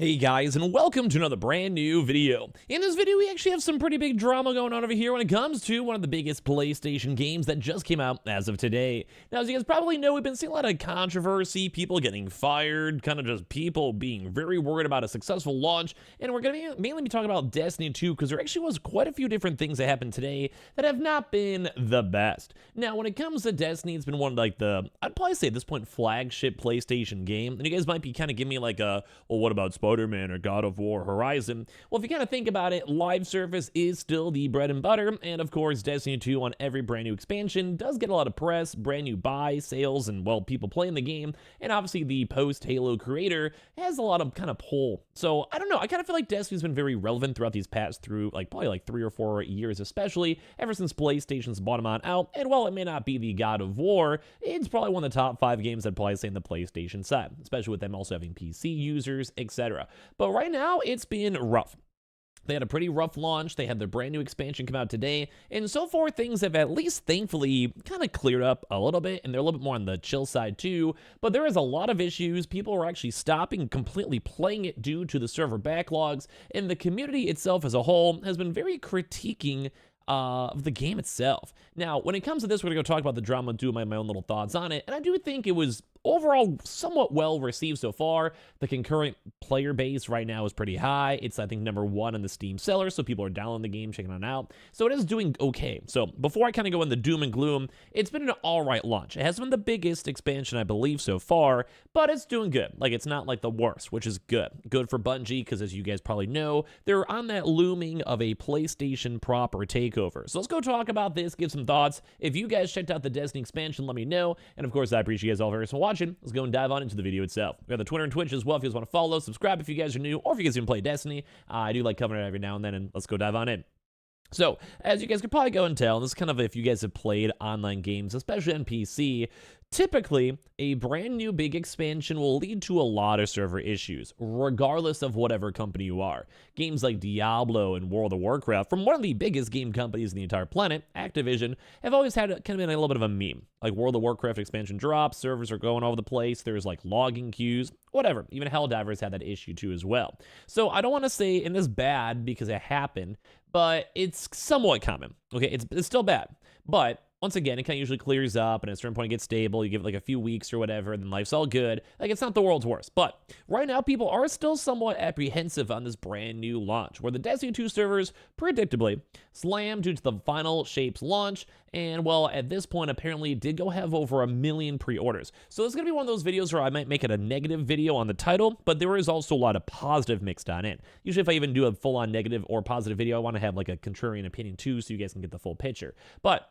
Hey guys, and welcome to another brand new video. In this video, we actually have some pretty big drama going on over here when it comes to one of the biggest PlayStation games that just came out as of today. Now, as you guys probably know, we've been seeing a lot of controversy, people getting fired, kind of just people being very worried about a successful launch, and we're going to mainly be talking about Destiny 2 because there actually was quite a few different things that happened today that have not been the best. Now, when it comes to Destiny, it's been one of I'd probably say at this point, flagship PlayStation game, and you guys might be kind of giving me like a, well, what about Spider-Man or God of War Horizon? Well, if you kind of think about it, live service is still the bread and butter, and of course, Destiny 2 on every brand new expansion does get a lot of press, brand new buys, sales, and, well, people playing the game, and obviously the post-Halo creator has a lot of kind of pull. So, I don't know, I kind of feel like Destiny's been very relevant throughout these past probably like 3 or 4 years, especially ever since PlayStation's bottom on out, and while it may not be the God of War, it's probably one of the top 5 games I'd probably say in the PlayStation side, especially with them also having PC users, etc. But right now, it's been rough. They had a pretty rough launch. They had their brand new expansion come out today. And so far, things have at least thankfully kind of cleared up a little bit. And they're a little bit more on the chill side too. But there is a lot of issues. People are actually stopping completely playing it due to the server backlogs. And the community itself as a whole has been very critiquing of the game itself. Now, when it comes to this, we're going to go talk about the drama and do my own little thoughts on it. And I do think it was overall somewhat well received so far. The concurrent player base right now is pretty high. It's, I think, #1 in the Steam seller, so people are downloading the game, checking it out. So it is doing okay. So before I kind of go in the doom and gloom, it's been an alright launch. It hasn't been the biggest expansion, I believe, so far, but it's doing good. Like, it's not like the worst, which is good. Good for Bungie, because as you guys probably know, they're on that looming of a PlayStation proper takeover. So let's go talk about this, give some thoughts. If you guys checked out the Destiny expansion, let me know. And of course, I appreciate you guys all very much for watching. Let's go and dive on into the video itself. We have the Twitter and Twitch as well if you guys want to follow, subscribe if you guys are new, or if you guys even play Destiny. I do like covering it every now and then, and let's go dive on in. So, as you guys could probably go and tell, and this is kind of if you guys have played online games, especially on PC, typically, a brand new big expansion will lead to a lot of server issues, regardless of whatever company you are. Games like Diablo and World of Warcraft, from one of the biggest game companies in the entire planet, Activision, have always had kind of been a little bit of a meme. Like World of Warcraft expansion drops, servers are going all over the place, there's like logging queues, whatever. Even Helldivers had that issue too as well. So I don't want to say in this bad because it happened, but it's somewhat common. Okay, it's still bad, but once again, it kind of usually clears up, and at a certain point it gets stable. You give it like a few weeks or whatever, and then life's all good. Like, it's not the world's worst. But right now, people are still somewhat apprehensive on this brand new launch, where the Destiny 2 servers, predictably, slammed due to the final Shapes launch, and, well, at this point, apparently, it did go have over 1 million pre-orders. So this is going to be one of those videos where I might make it a negative video on the title, but there is also a lot of positive mixed on it. Usually, if I even do a full-on negative or positive video, I want to have, like, a contrarian opinion, too, so you guys can get the full picture. But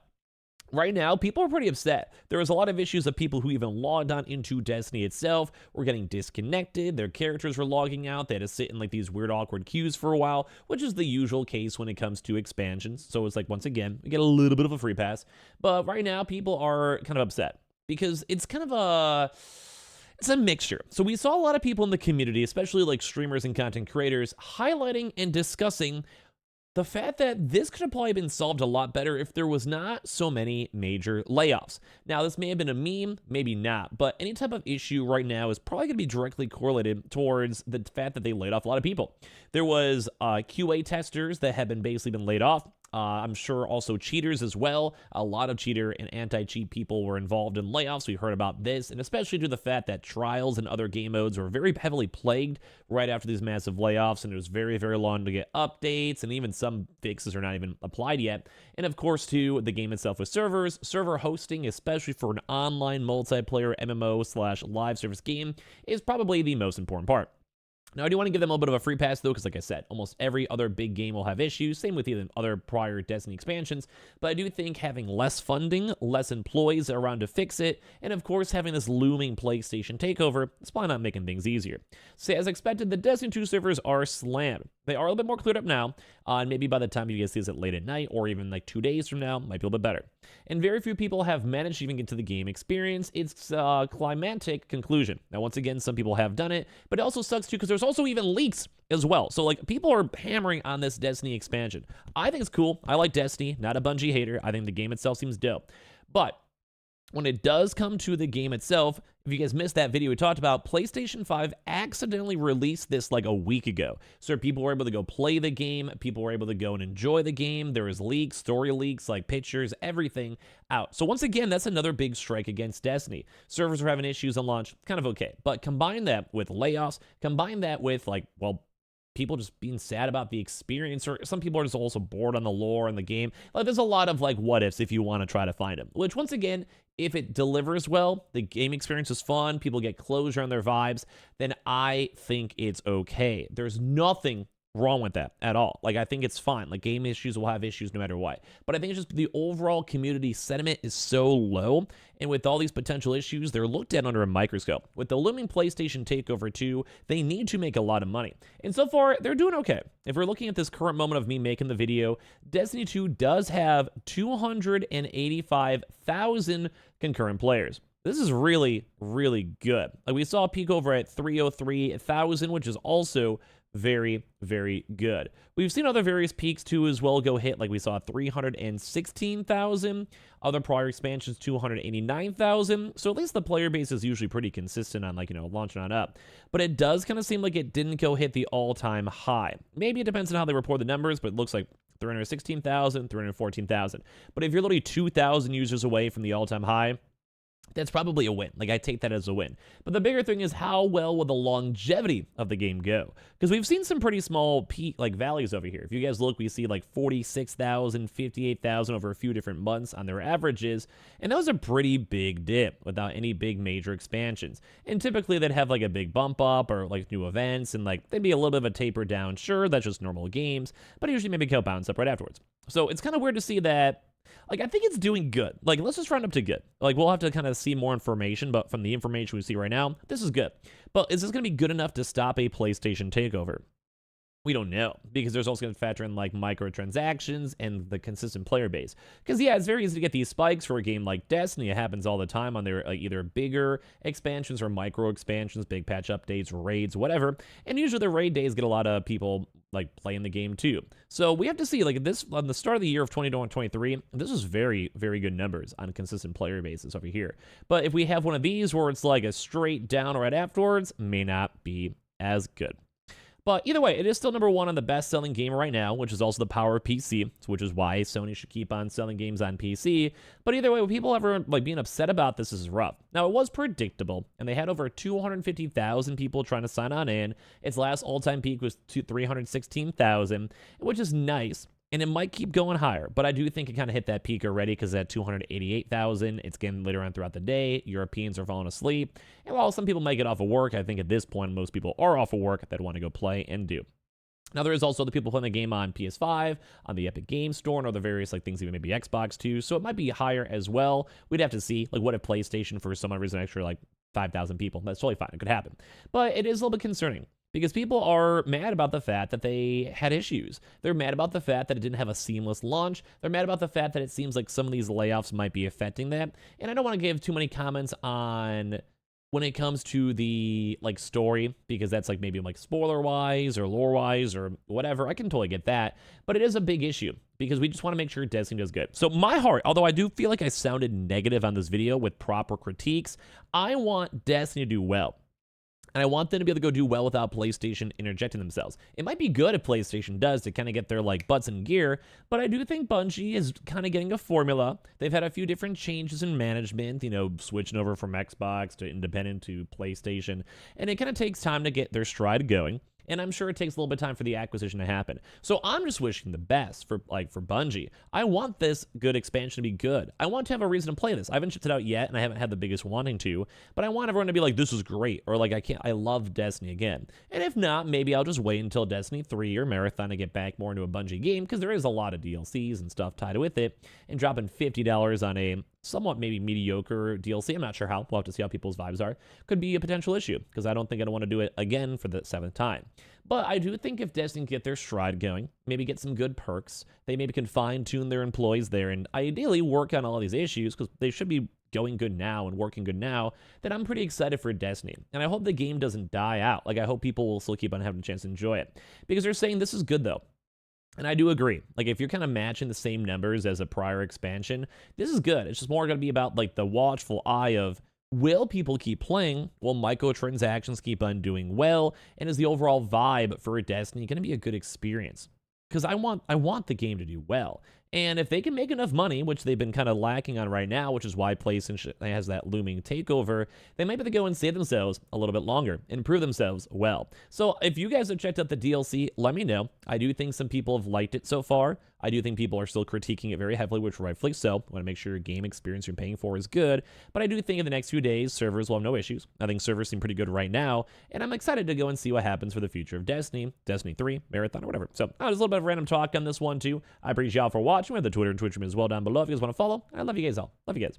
right now, people are pretty upset. There was a lot of issues of people who even logged on into Destiny itself were getting disconnected. Their characters were logging out. They had to sit in like these weird, awkward queues for a while, which is the usual case when it comes to expansions. So it's like, once again, we get a little bit of a free pass. But right now, people are kind of upset because it's kind of it's a mixture. So we saw a lot of people in the community, especially like streamers and content creators, highlighting and discussing the fact that this could have probably been solved a lot better if there was not so many major layoffs. Now, this may have been a meme, maybe not, but any type of issue right now is probably going to be directly correlated towards the fact that they laid off a lot of people. There was QA testers that had basically been laid off. I'm sure also cheaters as well. A lot of cheater and anti-cheat people were involved in layoffs. We heard about this, and especially due to the fact that trials and other game modes were very heavily plagued right after these massive layoffs, and it was very, very long to get updates, and even some fixes are not even applied yet. And of course, too, the game itself with servers, server hosting, especially for an online multiplayer MMO/live service game, is probably the most important part. Now, I do want to give them a little bit of a free pass, though, because like I said, almost every other big game will have issues. Same with even other prior Destiny expansions. But I do think having less funding, less employees around to fix it, and of course having this looming PlayStation takeover is probably not making things easier. So as expected, the Destiny 2 servers are slammed. They are a little bit more cleared up now, and maybe by the time you guys see this at late at night, or even like 2 days from now, might be a little bit better. And very few people have managed to even get to the game experience its climatic conclusion. Now, once again, some people have done it, but it also sucks too because there's also even leaks as well. So like people are hammering on this Destiny expansion. I think it's cool. I like Destiny, not a Bungie hater. I think the game itself seems dope. But When it does come to the game itself, if you guys missed that video we talked about, PlayStation 5 accidentally released this like a week ago. So people were able to go play the game, people were able to go and enjoy the game. There was leaks, story leaks, like pictures, everything out. So once again, that's another big strike against Destiny. Servers were having issues on launch, kind of okay. But combine that with layoffs, combine that with like, well, people just being sad about the experience, or some people are just also bored on the lore and the game. Like, there's a lot of like what ifs if you want to try to find them, which once again, if it delivers well, the game experience is fun, people get closure on their vibes, then I think it's okay. There's nothing wrong with that at all. Like, I think it's fine. Like, game issues will have issues no matter what. But I think it's just the overall community sentiment is so low. And with all these potential issues, they're looked at under a microscope. With the looming PlayStation takeover 2, they need to make a lot of money. And so far, they're doing okay. If we're looking at this current moment of me making the video, Destiny 2 does have 285,000 concurrent players. This is really, really good. Like, we saw a peak over at 303,000, which is also very, very good. We've seen other various peaks too as well go hit, like we saw 316,000. Other prior expansions, 289,000. So at least the player base is usually pretty consistent on, like, launching on up. But it does kind of seem like it didn't go hit the all-time high. Maybe it depends on how they report the numbers, but it looks like 316,000, 314,000. But if you're literally 2,000 users away from the all-time high, that's probably a win. Like, I take that as a win. But the bigger thing is, how well will the longevity of the game go? Because we've seen some pretty small peak, like, values over here. If you guys look, we see like 46,000, 58,000 over a few different months on their averages. And that was a pretty big dip without any big major expansions. And typically they'd have like a big bump up or like new events, and like they'd be a little bit of a taper down. Sure, that's just normal games, but usually maybe go bounce up right afterwards. So it's kind of weird to see that. Like, I think it's doing good. Like, let's just round up to good. Like, we'll have to kind of see more information, but from the information we see right now, this is good. But is this going to be good enough to stop a PlayStation takeover? We don't know, because there's also going to factor in like microtransactions and the consistent player base. Because yeah, it's very easy to get these spikes for a game like Destiny. It happens all the time on their like either bigger expansions or micro expansions, big patch updates, raids, whatever. And usually the raid days get a lot of people like playing the game too. So we have to see, like, this on the start of the year of 2023, this is very, very good numbers on a consistent player basis over here. But if we have one of these where it's like a straight down right afterwards, may not be as good. But either way, it is still number one on the best-selling game right now, which is also the power of PC, which is why Sony should keep on selling games on PC. But either way, when people ever like being upset about this is rough. Now, it was predictable, and they had over 250,000 people trying to sign on in. Its last all-time peak was 316,000, which is nice. And it might keep going higher, but I do think it kind of hit that peak already, because at 288,000, it's getting later on throughout the day. Europeans are falling asleep. And while some people might get off of work, I think at this point, most people are off of work that want to go play and do. Now, there is also the people playing the game on PS5, on the Epic Games Store, and other various like things, even maybe Xbox too. So it might be higher as well. We'd have to see, like, what if PlayStation for some reason extra like 5,000 people. That's totally fine. It could happen. But it is a little bit concerning, because people are mad about the fact that they had issues. They're mad about the fact that it didn't have a seamless launch. They're mad about the fact that it seems like some of these layoffs might be affecting that. And I don't want to give too many comments on when it comes to the like story, because that's like maybe like spoiler wise or lore wise or whatever. I can totally get that, but it is a big issue, because we just want to make sure Destiny does good. So my heart, although I do feel like I sounded negative on this video with proper critiques, I want Destiny to do well. And I want them to be able to go do well without PlayStation interjecting themselves. It might be good if PlayStation does to kind of get their like butts in gear, but I do think Bungie is kind of getting a formula. They've had a few different changes in management, switching over from Xbox to independent to PlayStation, and it kind of takes time to get their stride going. And I'm sure it takes a little bit of time for the acquisition to happen. So I'm just wishing the best for Bungie. I want this good expansion to be good. I want to have a reason to play this. I haven't shipped it out yet, and I haven't had the biggest wanting to, but I want everyone to be like, this is great, or like, I love Destiny again. And if not, maybe I'll just wait until Destiny 3 or Marathon to get back more into a Bungie game, because there is a lot of DLCs and stuff tied with it, and dropping $50 on a somewhat maybe mediocre DLC, I'm not sure how, we'll have to see how people's vibes are, could be a potential issue, because I don't think I'd want to do it again for the 7th time. But I do think if Destiny can get their stride going, maybe get some good perks, they maybe can fine-tune their employees there, and ideally work on all these issues, because they should be going good now and working good now, then I'm pretty excited for Destiny. And I hope the game doesn't die out. Like, I hope people will still keep on having a chance to enjoy it. Because they're saying this is good, though. And I do agree. Like, if you're kind of matching the same numbers as a prior expansion, this is good. It's just more going to be about, like, the watchful eye of, will people keep playing? Will microtransactions keep on doing well? And is the overall vibe for Destiny going to be a good experience? Because I want the game to do well. And if they can make enough money, which they've been kind of lacking on right now, which is why PlayStation has that looming takeover, they might be able to go and save themselves a little bit longer and prove themselves well. So if you guys have checked out the DLC, let me know. I do think some people have liked it so far. I do think people are still critiquing it very heavily, which rightfully so. I want to make sure your game experience you're paying for is good. But I do think in the next few days, servers will have no issues. I think servers seem pretty good right now. And I'm excited to go and see what happens for the future of Destiny, Destiny 3, Marathon, or whatever. So there's a little bit of random talk on this one, too. I appreciate y'all for watching. We have the Twitter and Twitch room as well down below if you guys want to follow. I love you guys all. Love you guys.